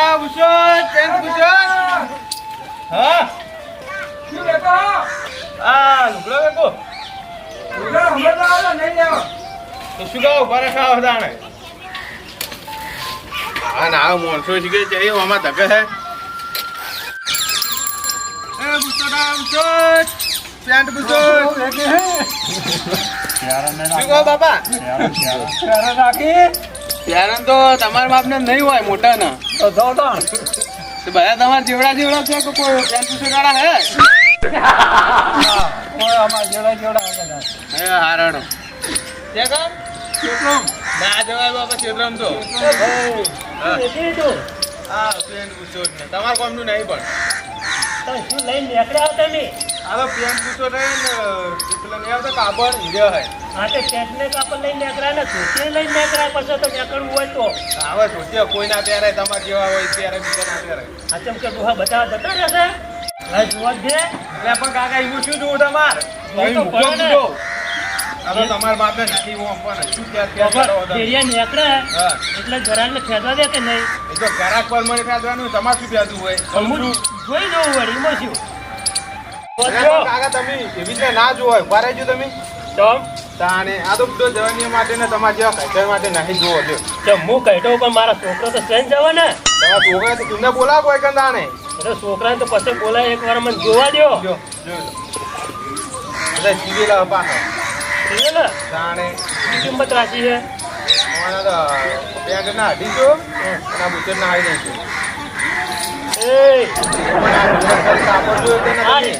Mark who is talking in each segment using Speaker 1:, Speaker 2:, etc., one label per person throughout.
Speaker 1: બુસોડા બુસોડ pant બુસોડ હા
Speaker 2: શું લેતો
Speaker 1: આ લુગડો બેકો
Speaker 2: ઉધર હમણાં તો આવો નહીં લેવો
Speaker 1: તો શું કહો બરે ખાવ દાણે હા ના મોણસો છે કે જઈ આમાં ધકે હે એ બુસોડા બુસોડ પેન્ટ બુસોડ શું કહો બાપા
Speaker 2: ત્યારે રાખી
Speaker 1: ત્યારે તો તમારા બાપને નહીં હોય મોટા ના
Speaker 2: તો જો તો
Speaker 1: બધા તમારા જેવડા છે કે કોઈ પેન્ટ બુસોડ વાળા હે
Speaker 2: કોઈ અમાર જેવડા બધા
Speaker 1: હે હારાણો તે કામ ચેતરમ ના જવાય બાપા ચેતરમ તો હા પેન્ટ બુસોડ ને તમાર કોમનું નહીં પણ
Speaker 3: શું લઈને નીકળ્યા તમે?
Speaker 1: આ તો પેન્ટ બુસોડ હે ને પેલા ને આવતો કાપડ હીરો હે
Speaker 3: હા તે ટેટને કાપડ લઈને નીકળ્યા ને ધોતી લઈને નીકળ્યા પછી તો નીકળવું હોય તો
Speaker 1: હવે ધોતિયા કોઈ ના પહેરે તમારે જેવા હોય ત્યારે બીજા ના પહેરે
Speaker 3: આ ચમ કે ડોહા બધા જતા રહેશે હા જોવા દે
Speaker 1: એટલે પણ કાકા એવું શું જોવું તમારે
Speaker 3: હું તો
Speaker 1: મૂકો
Speaker 3: પડે ને.
Speaker 1: મૂકો. આ તો તમારા બાપને નથી હું પણ શું ત્યાં કરો તમે?
Speaker 3: ફેરિયા નીકળે
Speaker 1: હા
Speaker 3: એટલે ઘરાકને ખેંચવા દે કે નહીં?
Speaker 1: એ તો ઘરાક પર મને ફેંદવાનું તમારે શું ફેંદવું હોય
Speaker 3: હું જોઈ જવું વળી એમાં શું
Speaker 1: અરે પણ કાકા તમે એવી રીતે ના જોવો ઉભા રહેજો તમે
Speaker 3: ચમ
Speaker 1: તાણે આ તો બધો જવાની માટે ને તમારા જેવા ખાઈટર માટે નહીં જોવો જો
Speaker 3: હું કહેતો પણ મારા છોકરો તો સ્ટ્રેન જવા ને
Speaker 1: તમારા છોકરા તો તમને બોલાવો કોઈ કન તાણે
Speaker 3: એટલે છોકરાને તો પછી બોલાય એક વાર મને જોવા દો
Speaker 1: જો જોઈ લો બધા સીવેલા પાછા
Speaker 3: છે ને
Speaker 1: તાણે
Speaker 3: શું કિંમત રાખી છે
Speaker 1: અમારા તો પેન્ટ ના 250 અને આ બુચર ના આવી નહીં
Speaker 3: એ
Speaker 1: કાપડ જોયો તેને
Speaker 3: આ
Speaker 1: તમે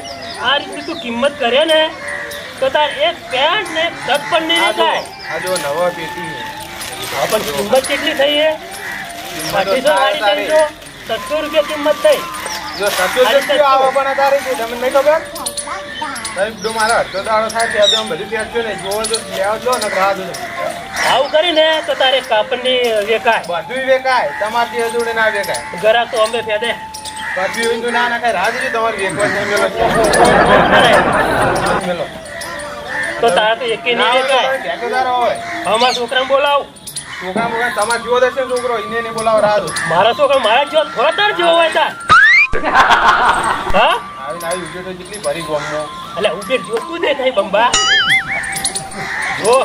Speaker 3: આ રીતે તું કિંમત કરે ને તો તાર એક પેન્ટ ને એક શર્ટ પણ નહીં થાય
Speaker 1: આ જો નવા પેટી છે.
Speaker 3: હા પણ કિંમત કેટલી થઈ છે
Speaker 1: કિંમત તો
Speaker 3: 2500 વાળી થઈ તો 700 રૂપિયા કિંમત થઈ
Speaker 1: જો 700 આવે પણ તારે કે તમને નહીં ખબર સાહેબ જો મારા અડધો દાડો થાય ત્યાં તો આમ બધું પેટજો ને જોવો તો લેવા જો ને રાહ જો
Speaker 3: આવું કરીને તો તારે કાપડની વેકાય
Speaker 1: બધું વેકાય તમારી જોડે ના વેકાય
Speaker 3: ગરાક તો અમે ફેદે
Speaker 1: બધું તો ના નાખાય રાહ જોજો તમારે વેકવા છે મેલો
Speaker 3: તો તારે તો એકે નહીં વેકાય
Speaker 1: ઠેકેદાર હોય
Speaker 3: અમારા છોકરાને બોલાવ
Speaker 1: છોકરા મોકરા તમારે જોવો દશે છોકરો એને નહીં બોલાવો રાહ જો
Speaker 3: મારા છોકરા મારા જેવો થોડા તાર જેવો હોય તાર હા
Speaker 1: આવીને આવી વિડીયો તો જેટલી ભરી ગોમનો
Speaker 3: એટલે ઉભે જોતું દેખાય બંબા જો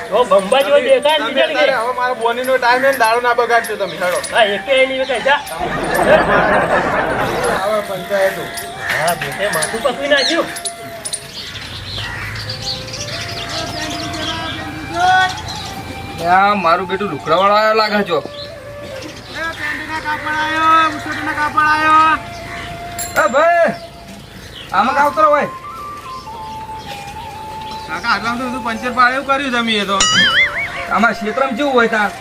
Speaker 3: જો બંબા જેવો દેખાય ને બીજા
Speaker 1: તારે
Speaker 3: કે
Speaker 1: હવે મારા બોનીનો ટાઈમ હે ને દાડો ના બગાડજો તમે હેડો
Speaker 3: હા એકે નહીં વેકાય જા
Speaker 1: આવે પંચાયતો
Speaker 3: હા બેટે માથું પકવી નાખ્યું
Speaker 2: મારું બેટું લુકડાવાળો આવ્યો લાગે છો એ ભાઈ આમાં કાવતરો હોય
Speaker 1: કાકા આટલા તો પંચર પાડે એવું કર્યું તમે એ તો
Speaker 2: આમાં ક્ષેત્રમાં કેવું હોય તાર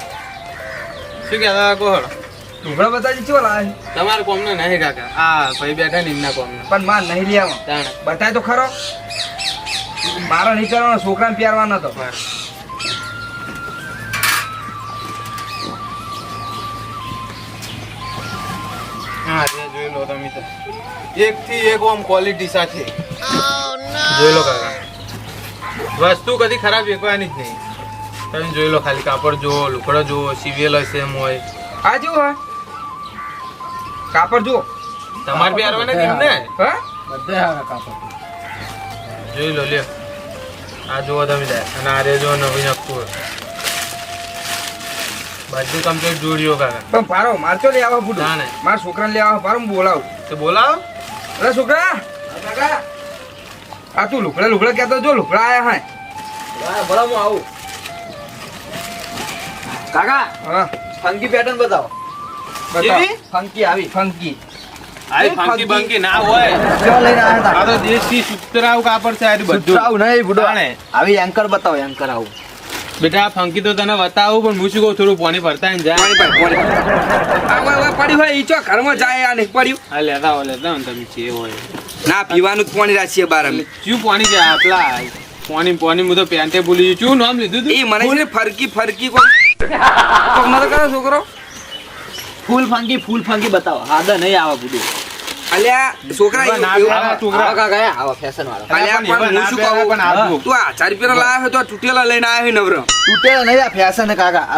Speaker 1: શું કહેતા કોહળ
Speaker 2: લુકડા બતાજી ચેવો લાવે
Speaker 1: તમારે કોમનો નહીં કાકા આ ભાઈ બેઠા ને એમના કોમનો
Speaker 2: પણ માર નહીં લેવો
Speaker 1: તાણે
Speaker 2: બતાય તો ખરો મારો નહીં કરવાનો છોકરાને પ્યારવાનો હતો
Speaker 1: હા જે જોઈ લો તમે તો એક થી એક ઓમ ક્વોલિટી સાથે જોઈ લો કાકા વસ્તુ કદી ખરાબ વેચવાની જ નહીં તમે જોઈ લો ખાલી કાપડ જુઓ લુકડો જુઓ સીવેલ હશે એમ હોય
Speaker 2: આ જેવું હોય કાપડ જુઓ
Speaker 1: તમારે બી હારવાના કેમ ને
Speaker 2: હા
Speaker 3: બધે આવે કાપડ
Speaker 1: જોઈ લો લ્યો આ જુઓ તમે અને આ રે જો નવી નખું બધું કમ્પ્લીટ જોડ્યો કાકા
Speaker 2: પણ પારો માર ચો લઈ આવો બુડો
Speaker 1: ના, ના.
Speaker 2: મારા છોકરાને લઈ આવો પારો હું બોલાવું
Speaker 1: તો બોલાવો
Speaker 2: અરે છોકરા આ તું લુકડા કહેતો જો લુકડા આયા હા
Speaker 3: ભલા હું આવું
Speaker 2: કાકા હા
Speaker 3: ફંકી પેટર્ન બતાવો
Speaker 2: બતાવ
Speaker 1: કેવી?
Speaker 2: ફંકી આવી ફંકી
Speaker 1: આઈ ફંકી બંકી ના હોય
Speaker 2: કેવા લઈને આયા
Speaker 1: આ તો દેશી સુતરાવ કાપડ છે આ બધું
Speaker 2: આવું નહીં બુડો
Speaker 1: તાણે.
Speaker 2: આવી એન્કર બતાવો એન્કર આવું
Speaker 1: બેટા આ ફંકી તો તને બતાવું પણ હું શું કહું થોડું પાણી ભરતા ને જાય
Speaker 2: પડ્યું હોય ઈ ચો ઘરમાં જાય આ નહીં પડ્યું
Speaker 1: હા લેતા હો ને તમે છે હોય
Speaker 2: ના પીવાનું જ પાણી રાખીએ બાર અમે
Speaker 1: શું પાણી છે આટલા પાણી હું તો પેન્ટે ભૂલી ગયું શું નામ લીધું તું
Speaker 2: એ મને છે ને ફરકી કોણ કોણ તો કરો છોકરો
Speaker 3: ફૂલ ફંકી બતાવો હાદા નહીં આવે બધું
Speaker 2: અલ્યા છોકરા
Speaker 1: એવા ના
Speaker 2: એવું-
Speaker 1: પહેરાય છોકરા.
Speaker 2: અલ્યા પણ હું શું કહું?
Speaker 1: પણ આ જો.
Speaker 2: તું આ 1000 રૂપિયાનો લાયો હોય તો આ તૂટેલા લઈને આવ્યો હોય નવરો.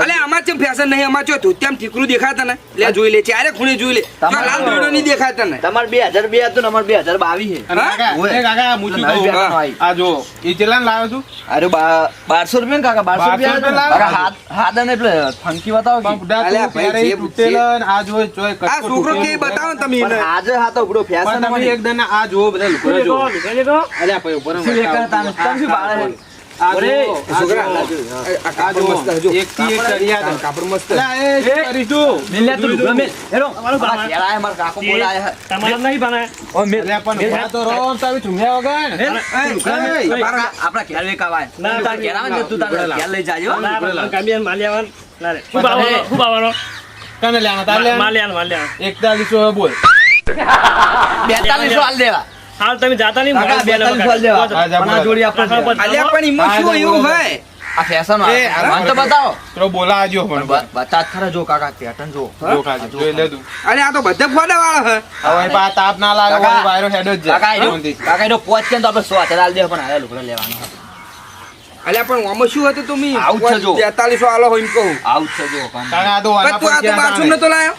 Speaker 2: અલે આમાં ચેમ ફેશન નહીં, આમાં ચો ધોતિયામ ઠીકરું દેખાતા ને લે જોઈ લે, ચારે ખૂણે જોઈ લે, તો આ લાલ દોરડો નહીં દેખાતા ને.
Speaker 4: તમારે 2002 હતું ને અમારે 2022
Speaker 1: અને
Speaker 2: હા?
Speaker 1: કાકા,
Speaker 4: ઓય.
Speaker 1: એ કાકા, હું શું
Speaker 4: નવી
Speaker 1: કહું?
Speaker 4: પેટર્ન આવી.
Speaker 1: આ જો, એ કેટલાને લાવ્યો તું?
Speaker 4: અરે 1200 રૂપિયા ને કાકા 1200
Speaker 1: 1200
Speaker 4: રૂપિયા
Speaker 1: લાવો.
Speaker 4: કાકા હાથ અને એટલે ફંકી બતાવો
Speaker 1: પણ
Speaker 4: કે.
Speaker 1: બુડા તું
Speaker 2: અલ્યા ભાઈ,
Speaker 1: પહેરે
Speaker 2: જે-
Speaker 1: તૂટેલા ને આ જો ચોય કટકો
Speaker 2: આ છોકરો કે
Speaker 1: તૂટેલો
Speaker 2: બતાવો ને તમે
Speaker 4: પણ
Speaker 2: એને.
Speaker 4: આજે હાથો બુડો
Speaker 1: પણ
Speaker 4: ફેશન
Speaker 1: તમે એક દાના આ જુઓ બધા લોકો જો. અલ્યા ભાઈ ઉપર
Speaker 4: શું એક કરતા ને? તમે શું બાળા છે?
Speaker 1: આ
Speaker 4: અરે,
Speaker 1: જુઓ, આ
Speaker 2: છોકરા,
Speaker 1: જુઓ.
Speaker 2: આ કાપડ મસ્ત છે, જો.
Speaker 1: એક થી એક ચડિયા હતા.
Speaker 2: કાપડ મસ્ત.
Speaker 1: અલ્યા, એ શું કરીશું?
Speaker 4: મિલ લે તું લુગડા મિલ. હેરો
Speaker 3: અમારું
Speaker 4: અમારા
Speaker 3: બાળા.
Speaker 4: ઘેર આયા, મારા કાકો બોલાયા.
Speaker 3: તમારે નહીં બને
Speaker 4: ઓ મિલ.
Speaker 1: અલ્યા, પણ ઉભા તો રહો, તમે ચૂમ્યા વગર.
Speaker 4: મિલ.
Speaker 1: એ,
Speaker 4: આપણા ઘેર વેકાવાય.
Speaker 3: ના,
Speaker 4: તું તારા ઘેર આવે ને તું તારા ઘેર લઈ જાજો.
Speaker 3: ના, પણ કામિયાન માલ્યાવાન. ના રે. શું ભાવવાનો? શું ભાવવાનો?
Speaker 1: કને લેવાના? તારે લેવાના?
Speaker 3: માલ્યાવાન.
Speaker 1: 4100 બોલ.
Speaker 4: 4200 હાલ દેવા.
Speaker 3: હાલ તમે જાતા નહીં
Speaker 4: કાકા
Speaker 3: મારા
Speaker 4: 4200 હાલ દેવા.
Speaker 1: હા, જા,
Speaker 4: પણ આ જોડી આપણે
Speaker 3: બોલો.
Speaker 4: છે.
Speaker 2: અલ્યા પણ એમાં શું એવું હોય?
Speaker 4: આ ફેશન
Speaker 1: એ,
Speaker 4: વાળા. મને તો બતાવો.
Speaker 1: તો બોલા આજો પણ.
Speaker 4: બતા ખરા જો કાકા પેટર્ન જો.
Speaker 1: જો ખાલી, જોઈ લે તું.
Speaker 2: અરે આ તો બધા ફોડા વાળા હે.
Speaker 1: હવે પા તાપ ના લાગે,
Speaker 4: કાકા,
Speaker 1: ઓલો વાયરો હેડ જ જાય.
Speaker 4: કાકા એનો
Speaker 1: શાંતિ.
Speaker 4: કાકા એનો પોચ કે તો આપણે 100 હાથે હાલ દેવા, પણ હાલે લુગડા લેવાનો.
Speaker 2: અલ્યા પણ આમાં શું હતું તમે?
Speaker 4: આવું છે જો.
Speaker 2: 4300 આલો હોય એમ કહું.
Speaker 4: આવું છે જો કામ.
Speaker 1: કાકા, આ તો
Speaker 2: પણ તું આ તો 1200 નતો લાયો?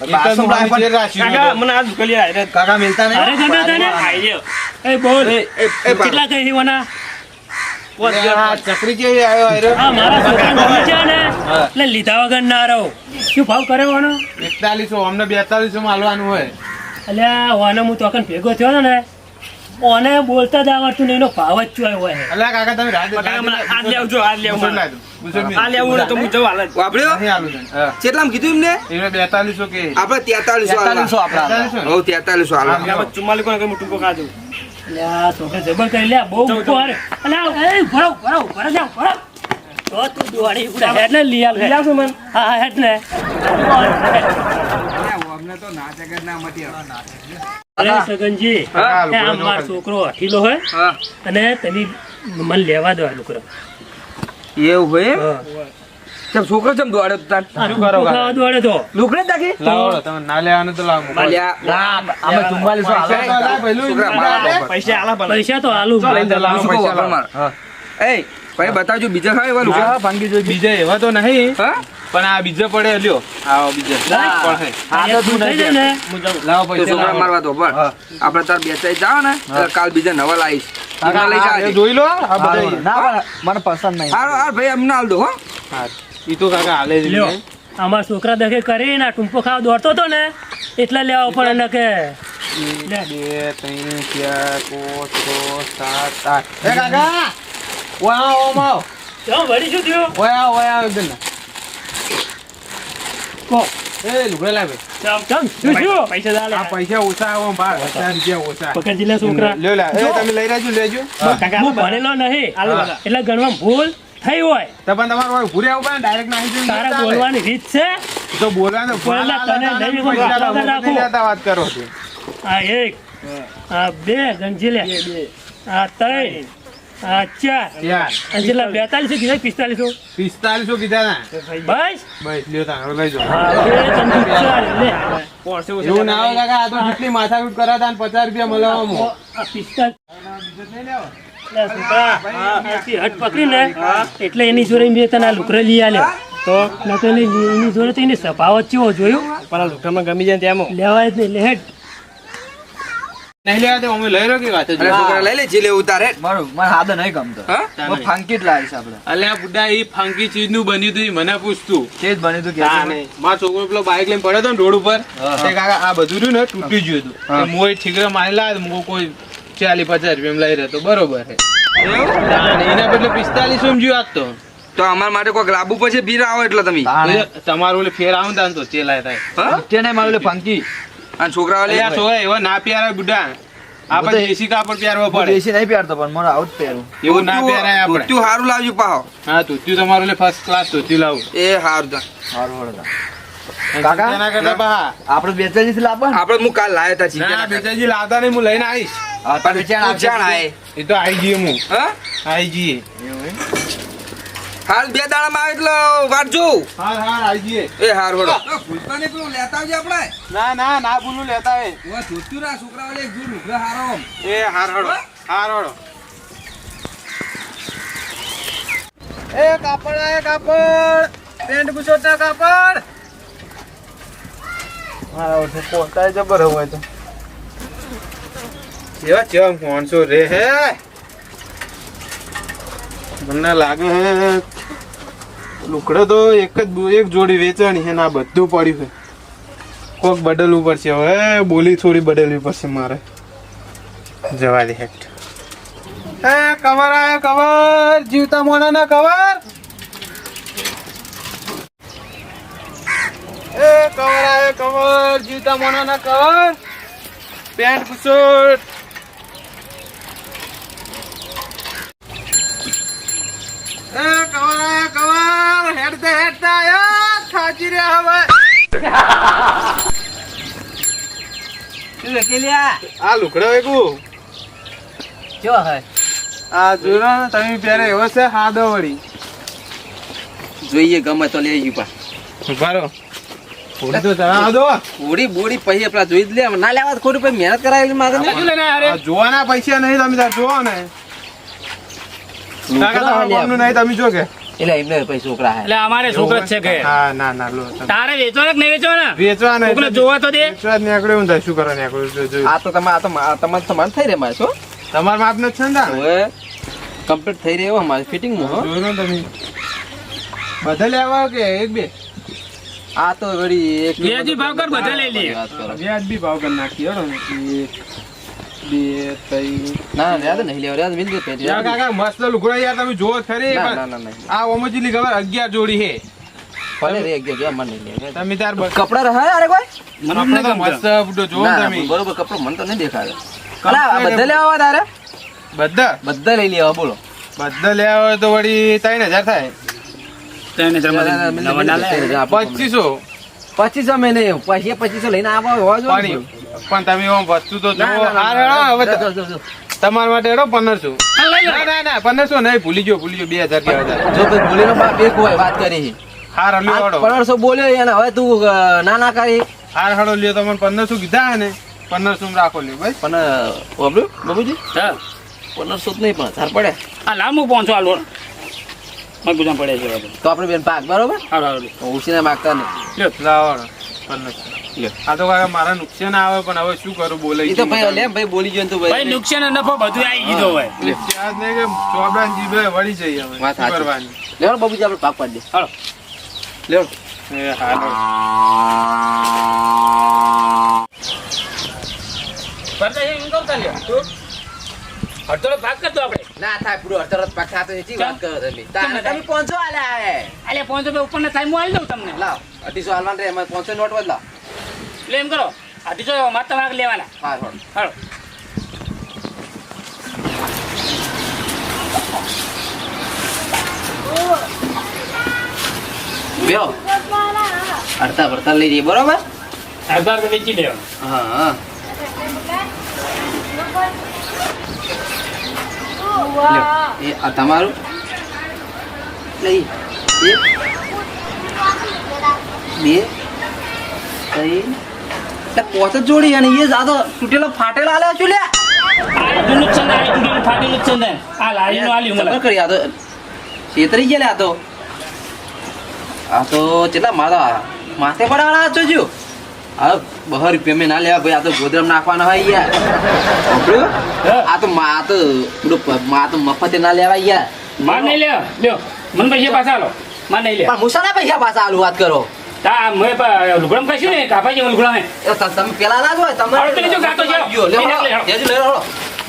Speaker 1: એ તો હું આની ચેર રાખ્યું
Speaker 3: કાકા
Speaker 1: નતો.
Speaker 3: મને આ દુકલી આરે
Speaker 4: કાકા મિલતા નહીં.
Speaker 3: અરે ગંડા તને આઈ ગયો. એ બોલ કેટલા કહી વના પોત
Speaker 1: એ આ ચકરી કેવી આવ્યો હાર્યો?
Speaker 3: આ મારા છોકરાને ગમે છે ને
Speaker 1: હા.
Speaker 3: એટલે લીધા વગર ના રહો. શું ભાવ કરે વાનો?
Speaker 1: 4100, અમને 4200 માં હાલવાનું હોય.
Speaker 3: અલ્યા ઓને હું તો અકન ભેગો થયો ને ઓને બોલતા જ આવડતું નહીં, એનો ભાવ જ ચોય હોય.
Speaker 1: અલ્યા કાકા, તમે રાત
Speaker 3: કાકા, મને આ લેવજો, આ લેવું
Speaker 1: મુસળ
Speaker 3: મને.
Speaker 1: લાય દો. મુસળ મિલ.
Speaker 3: આ લેવું ને તો હું જઉં હાલ જ.
Speaker 2: વાપર્યો?
Speaker 1: નહીં હાલું છે. હા.
Speaker 2: કેટલામાં કીધું એમને?
Speaker 1: એને 4200 કે.
Speaker 2: આપણે 4300
Speaker 4: 4300 આપણા.
Speaker 1: 4300 ને?
Speaker 2: હો 4300 આલો.
Speaker 3: કાકા, 44 કોને કહ્યું, ટૂંકો ખાધું. અલ્યા છોકરા જબર કરી લે, બહુ ઊંચો હારે. અલ્યા એ ભરો જાવ ભરો. તો તું દોડી ઉડા હેડ ને લઈ આવ મને. હા હા હેડ ને.
Speaker 2: અમને તો ના જગત ના મટી આવે.
Speaker 3: અરે સગનજી,
Speaker 1: હા,
Speaker 3: એ આમ મારો છોકરો અઠીલો હોય
Speaker 2: હા
Speaker 3: અને તમે મને લેવા દો આ છોકરો.
Speaker 2: એવું હોય એમ?
Speaker 3: હા.
Speaker 2: ચમ છોકરો ચમ દોડે તો તાર?
Speaker 3: આ
Speaker 1: શું
Speaker 3: ટૂંકો
Speaker 1: કરો કાકા?
Speaker 3: ખાવા દોડે તો.
Speaker 2: લુગડે જ નાખી?
Speaker 1: લાવો, તમે ના લેવાનું તો લાવો.
Speaker 2: અલ્યા,
Speaker 4: ના, અમે 4400 હાલે.
Speaker 1: પૈસા તો અલા પહેલું
Speaker 2: છોકરા
Speaker 1: જ
Speaker 2: મારા
Speaker 1: આપે.
Speaker 2: બાપા.
Speaker 3: પૈસા આલા પૈસા તો આલુ.
Speaker 1: લઈને જાઓ, લાવો,
Speaker 2: શું કહું
Speaker 1: પૈસા
Speaker 2: વાપર
Speaker 1: લાવો.
Speaker 2: માર? એ ભાઈ બતાવજો બીજા ખાય એવા લુગડા?
Speaker 4: હા, ભાંગી જોઈ.
Speaker 1: બીજા એવા તો નહીં,
Speaker 2: હા?
Speaker 1: પણ આ બીજો પડે લ્યો. આવો બીજો પણ હે.
Speaker 4: હા, તો તું
Speaker 3: થઈ
Speaker 4: નહીં
Speaker 3: જાય ને
Speaker 4: દે.
Speaker 3: હું જાઉં.
Speaker 1: લાવો
Speaker 2: તો
Speaker 1: પૈસા
Speaker 2: છોકરા
Speaker 1: લાવો.
Speaker 2: મારવા તો પણ આપણે તાર બેચાઈ જાવ ને એટલે કાલ બીજા નવા લાવીશ.
Speaker 1: કાકા,
Speaker 2: એમાં લઈ
Speaker 1: આ
Speaker 2: જાજે.
Speaker 1: જોઈ લો આ
Speaker 4: હારું,
Speaker 1: બધા.
Speaker 4: ના પણ મને પસંદ નહીં.
Speaker 2: હારો હાર ભાઈ અમને હાલ દો હો.
Speaker 1: હા, ઈ તો કાકા હાલે જ
Speaker 3: લ્યો
Speaker 1: નહીં.
Speaker 3: અમારા છોકરા દેખે કરીને આ ટૂંપો ખાવા દોડતો હતો ને એટલે લેવા પડે ને કે લે.
Speaker 1: 2 3 4 5 6 7 8. એ કાકા, ઓય આવો, ઓમ આવો.
Speaker 3: જો વળી શું થયું?
Speaker 1: ઓય આવો એકદમ.
Speaker 3: કહો.
Speaker 1: એ લુગડા લાવે.
Speaker 3: ચમ, શું થયું? પૈસા દા લે.
Speaker 1: આ પૈસા ઓછા આવો ભાર, 1000 રૂપિયા ઓછા.
Speaker 3: પકડજી લે છોકરા.
Speaker 1: લ્યો લા, એ તમે લઈ રહેજો, લેજો.
Speaker 3: હું ભણેલો નહીં એટલે ગણવામાં ભૂલ થઈ હોય.
Speaker 1: તો પણ તમારે ઓય ભૂરે આવું પડે, ડાયરેક્ટ નાખી દેવું
Speaker 3: તારે
Speaker 1: ચાલે.
Speaker 3: બોલવાની રીત છે.
Speaker 1: તો બોલવાનું
Speaker 3: બોલના તને નહીં કોઈ
Speaker 1: પૈસા
Speaker 3: વાપરતા
Speaker 1: લાવો,
Speaker 3: રાખો.
Speaker 1: નહીં લેતા વાત કરો છો.
Speaker 3: આ એક, આ બે ગંજી લે, આ ત્રણ, આ ચાર,
Speaker 1: યાર,
Speaker 3: આ જેટલા 42 કીધા 45?
Speaker 1: 4500 કીધા ના.
Speaker 3: બસ
Speaker 1: બસ લ્યો તારો લઈ જાઓ.
Speaker 3: હા, બે ત્રણ, ચાર, લે.
Speaker 1: એવું ના હોય કાકા, આ તો જેટલી માથાકૂટ કરાતા ને 50 રૂપિયા મળવામાં.
Speaker 3: આ 45 લે છોકરા, આથી હટ પકડીને એટલે એની જોડે મેં તને આ લુકડો લઈ આલ્યો. તો ન તો એની જોડે તો એની સભાવત ચેવો જોયું પણ લુકડામાં ગમી જાય ત્યાં લેવાય જ નહીં. લે હેડ.
Speaker 1: નહીં લેવા તો અમે લઈ રહ્યો કે વાત જ
Speaker 2: અરે છોકરા લઈ લે જે લેવું ઉતારે.
Speaker 4: મારું મને હાથે નહીં ગમતો.
Speaker 2: હા?
Speaker 4: હું ફંકી જ લાવીશ આપણે.
Speaker 1: અલ્યા બુડા, ઈ ફંકી ચીજ નું બન્યું હતું, ઈ મને પૂછતું.
Speaker 4: તે જ બન્યું તું કે
Speaker 1: હા, નહીં. મારો છોકરો પેલો બાઈક લઈને પડ્યો હતો ને રોડ ઉપર, તે કાકા આ બધું રહ્યું ને તૂટી ગયું હતું.
Speaker 4: હા.
Speaker 1: તે મોય ઠીકરા મારી લાવે, મો કોઈ 40-50 રૂપિયા લઈ રહ્યો તો બરોબર છે. હા, ને એના બદલે 4500 જ્યું આપતો.
Speaker 2: તો અમારા માટે કોઈ લાંબુ પછી ભીર આવો એટલે તમે.
Speaker 1: તમારું ઓલે ફેર આવું ને તો ચેલાય થાય.
Speaker 2: હા?
Speaker 4: તે નહીં મારું ફંકી.
Speaker 2: અને છોકરા
Speaker 1: અલ્યા
Speaker 2: વાળી
Speaker 1: છોકરા એવા ના પ્યારાય બુડા. આપણે
Speaker 4: હું તો-
Speaker 1: દેશી કાપડ પહેરવો
Speaker 4: હું
Speaker 1: પડે.
Speaker 4: દેશી નહીં પહેરતો પણ મારે આવું જ પહેરું.
Speaker 1: એવું ના પહેરાય આપણે.
Speaker 2: ધોતિયું હારું લાવજો પાહો.
Speaker 1: હા, ધોતિયું તમારું ઓલે ફર્સ્ટ ક્લાસ ધોતિયું લાવું.
Speaker 2: એ હારું તા.
Speaker 4: સારું વળતા.
Speaker 1: અને
Speaker 4: કાકા?
Speaker 1: ચિંતા ના કરતા બા.
Speaker 4: આપણે બેચાજી થી લાવવા ને?
Speaker 2: આપણે હું કાલ લાયો તા ચીકણા
Speaker 1: ના,
Speaker 2: કાકા.
Speaker 1: બેચાજી લાવતા નહીં, હું લઈને આવીશ.
Speaker 4: હા, તો વેચાણ
Speaker 2: તું
Speaker 4: આપશે.
Speaker 2: જાણ આય.
Speaker 1: એ તો આઈ જઈએ હું.
Speaker 2: હા?
Speaker 1: આઈ જઈએ.
Speaker 4: એવું એમ?
Speaker 2: હાલ 2 દાડામાં આવે એટલે વાટજો.
Speaker 1: હાર આવી જઈએ.
Speaker 2: એ હાર વડો ભૂલતા નહીં પેલું લેતા આવજે આપણે.
Speaker 1: ના ભૂલું લેતા હે.
Speaker 2: ઓય જોતું ના છોકરાઓને એક જોડ લુગડા હારો આમ.
Speaker 1: એ હાર હળો. એ કાપડ પેન્ટ બુશર્ટ ના કાપડ. મારા ઓઠે પોતાય જબર હોય તો કેવા માણસો રે હે. મને લાગે હે લુકડો તો એક જોડી વેચવાની છે ને આ બધું પડ્યું છે. કોક બદલવું પડશે હવે. બોલી થોડી બદલવી પડશે મારે. જવા દે હેઠ. એ કવર આયો કવર. જીવતા મોણાના કવર. એ કવર આયો કવર. જીવતા મોણાના કવર. Pant bush shirt. એ કવર આયો કવર. હેડતા આયો. ખાજી રે હવે.
Speaker 4: શું વેકેલિયા
Speaker 1: આ લુકડો વેકું.
Speaker 4: જો હે
Speaker 1: આ જોરો ને તમે પહેરે એવો છે હાદો વળી.
Speaker 2: જોઈએ ગમે તો લઈ જઈ પા.
Speaker 1: ઉભારો. ઓડી તો ચડાવ દો.
Speaker 2: બોડી પછી આપણા જોઈ જ લે. ના લેવા તો ખોટું પછી મહેનત કરાવેલી માગે ને.
Speaker 1: આ જોવાના પૈસા નહીં તમે તાર જોવો ને. કાકા તમારા ગામનું નહીં તમે જો કે.
Speaker 2: એટલે એમને પછી છોકરા હે.
Speaker 3: એટલે અમારે છોકરો જ છે કે
Speaker 1: હા ના લો.
Speaker 3: તારે વેચો ને કે નહીં વેચો ને
Speaker 1: વેચવા નહીં.
Speaker 3: કોકને જોવા તો દે.
Speaker 1: વેચવા જ નીકળ્યું હું થાય શું કરવા નીકળ્યું.
Speaker 2: આ તો તમારે સમાન થઈ રહે મારે. શું
Speaker 1: તમારા માપ નો છે ને તાર?
Speaker 2: હવે કમ્પ્લીટ થઈ રહ્યો અમારે ફિટિંગ માં.
Speaker 1: જોયો ને તમે બધા લેવા કે એક બે.
Speaker 2: આ તો વળી એક
Speaker 3: વ્યાજી ભાવ કર બધા લઈ લે.
Speaker 2: વાત કરો.
Speaker 1: વ્યાજબી ભાવ કરી નાખી હો ને. 1 2 3.
Speaker 2: ના યાદ નહીં લેવા યાદ મિલ ગઈ
Speaker 1: યાર કાકા મસ્ત લુગડા યાર તમે જોવો ખરી.
Speaker 2: ના
Speaker 1: આ ઓમોજીલી ખબર 11 જોડી હે.
Speaker 2: ભલે રે એક જગ્યા મને નહીં લે.
Speaker 1: તમે તાર
Speaker 2: કપડા રહે અરે કોઈ
Speaker 3: મને
Speaker 1: તો મસ્ત બુડો જોવો
Speaker 2: ના,
Speaker 1: તમે.
Speaker 2: બરોબર કપડો મને તો નહીં દેખાડે. અલા બધા લેવા તારે બધા લઈ લેવા બોલો.
Speaker 1: બધા લેવા હોય તો વળી 3000 થાય.
Speaker 3: તને જમા નવા ના લે.
Speaker 1: 2500.
Speaker 2: 2500 મેં નહીં પછી 2500 લઈને આવવા હોવા જોઈએ.
Speaker 1: પણ તમે ઓમ વસ્તુ તો જોવો. હા હેડો હવે તમારા માટે હેડો 1500. ના 1500 નહીં ભૂલી ગયો 2000 કહેવા.
Speaker 2: જો ભાઈ ભૂલીનો બાપ એક હોય વાત કરી.
Speaker 1: હાર હલ્યો હેડો.
Speaker 2: 1500 બોલ્યો એને હવે તું ના કરી.
Speaker 1: હાર હડો લ્યો તમને 1500 કીધા હે ને 1500 માં રાખો લ્યો ભાઈ.
Speaker 2: પણ બાબુજી
Speaker 3: હા
Speaker 2: 1500 જ નહીં પણ તાર પડે
Speaker 3: આ લાંબુ પહોંચો આ લોન મત ગુજામ પડે છે હવે.
Speaker 2: તો આપણે બેન પાક બરોબર
Speaker 3: હાલો
Speaker 2: ઉછીને માગતા નહીં.
Speaker 1: લ્યો લાવો 1500. આ તો કાકા મારા નુકસાન આવે પણ હવે શું કરું બોલે.
Speaker 2: એ તો ભાઈ લે ભાઈ બોલી ગયો ને તો
Speaker 3: ભાઈ નુકસાન અને નફો બધું આવી ગયું હોય.
Speaker 1: યાદ નહીં કે ચોબડા જીભે વળી જઈએ હવે.
Speaker 2: વાત
Speaker 1: શું
Speaker 2: સાચી.
Speaker 1: કરવાની.
Speaker 2: લેવો બાબુજી આપણે પાક પાડી દે.
Speaker 3: હાલો
Speaker 2: લેવો
Speaker 1: એ હાલો.
Speaker 3: કરતા એમ કર તા લ્યો તું અડધો ભાગ કરતો આપણે.
Speaker 2: ના થાય પૂરો અડધો પાક ખાતો એથી વાત કરો તમે. તમે 500 આલ્યા હે.
Speaker 3: અલે 500 રૂપિયા ઉપરના થાય હું આલી દઉં તમને.
Speaker 2: લાવ 250 આલવાન રે એમાં 500 નોટ વધ લાવ.
Speaker 3: એટલે એમ કરો 250 માર તમારે લેવાના.
Speaker 2: હા રોડ
Speaker 3: હાલો
Speaker 2: બેઓ અડધા ભરતા લઈ જઈએ બરોબર.
Speaker 3: અડધા તો વેચી દેવા.
Speaker 2: હા એ આ તમારું લઈ 1 2 3 પોત જ જોડી અને એ જાતો તૂટેલો ફાટેલો આલ્યા છું લે.
Speaker 3: આ જૂનું જ છે ને, આ તૂટેલું ફાટેલું જ છે ને. આ લારીનું આલ્યું મને.
Speaker 2: ખબર કરી આ તો છેતરી ગયા લે. આ તો કેટલા મારા માથે પડાવાળા છો જો. આ 2 રૂપિયા મેં ના લેવા ભાઈ. આ તો ગોદરમ નાખવાના હોય યાર. આ તો મફતે ના લેવા યાર.
Speaker 3: માર નહીં લે લ્યો મને પૈસા પાછા આલો. માર નહીં લે
Speaker 2: પણ મુસાના પૈસા પાછા આલુ વાત કરો.
Speaker 3: તા મેં લુગડમ કશું ને કાપા જેવું લુગડા હે.
Speaker 2: તમે પેલા ના જોય તમે
Speaker 3: હવે તો જો ગાતો જાઓ.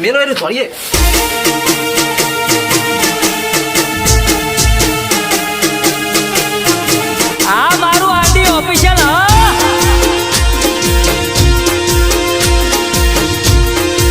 Speaker 2: મેલો થોડીએ